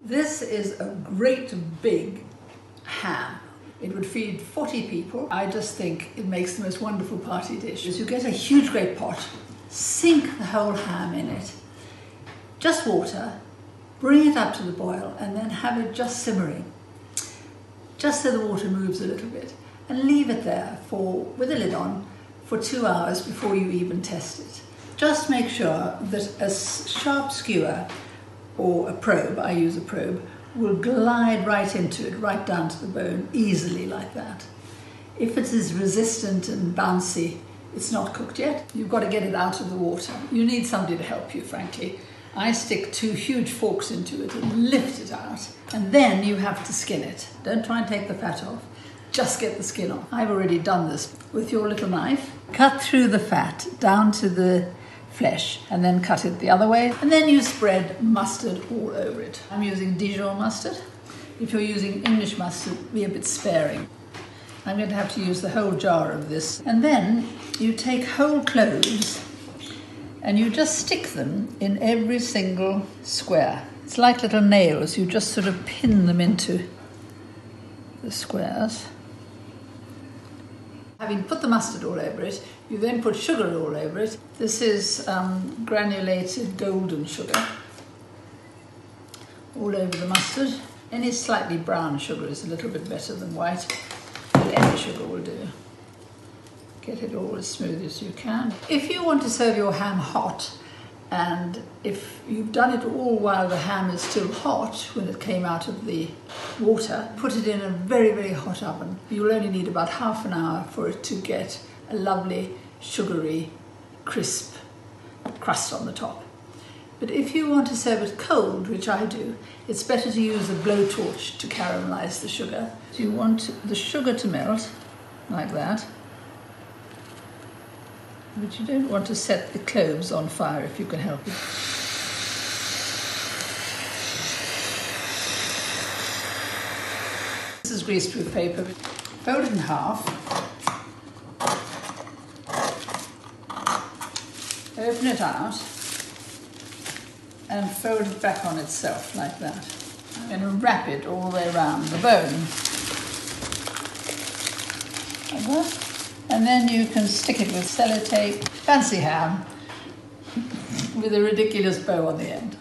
This is a great big ham. It would feed 40 people. I just think it makes the most wonderful party dish. You get a huge great pot, sink the whole ham in it, just water, bring it up to the boil and then have it just simmering, just so the water moves a little bit, and leave it there with a lid on for 2 hours before you even test it. Just make sure that a sharp skewer or a probe, I use a probe, will glide right into it, right down to the bone, easily like that. If it is resistant and bouncy, it's not cooked yet. You've got to get it out of the water. You need somebody to help you, frankly. I stick 2 huge forks into it and lift it out, and then you have to skin it. Don't try and take the fat off, just get the skin off. I've already done this with your little knife. Cut through the fat down to the flesh and then cut it the other way, and then you spread mustard all over it. I'm using Dijon mustard. If you're using English mustard, be a bit sparing. I'm going to have to use the whole jar of this. And then you take whole cloves and you just stick them in every single square. It's like little nails. You just sort of pin them into the squares. Having put the mustard all over it, you then put sugar all over it. This is granulated golden sugar all over the mustard. Any slightly brown sugar is a little bit better than white, but any sugar will do. Get it all as smooth as you can. If you want to serve your ham hot, and if you've done it all while the ham is still hot, when it came out of the water, put it in a very, very hot oven. You'll only need about half an hour for it to get a lovely, sugary, crisp crust on the top. But if you want to serve it cold, which I do, it's better to use a blowtorch to caramelize the sugar. So you want the sugar to melt, like that. But you don't want to set the cloves on fire if you can help it. This is greaseproof paper. Fold it in half. Open it out and fold it back on itself like that. And wrap it all the way around the bone. Like that. And then you can stick it with sellotape, fancy ham, with a ridiculous bow on the end.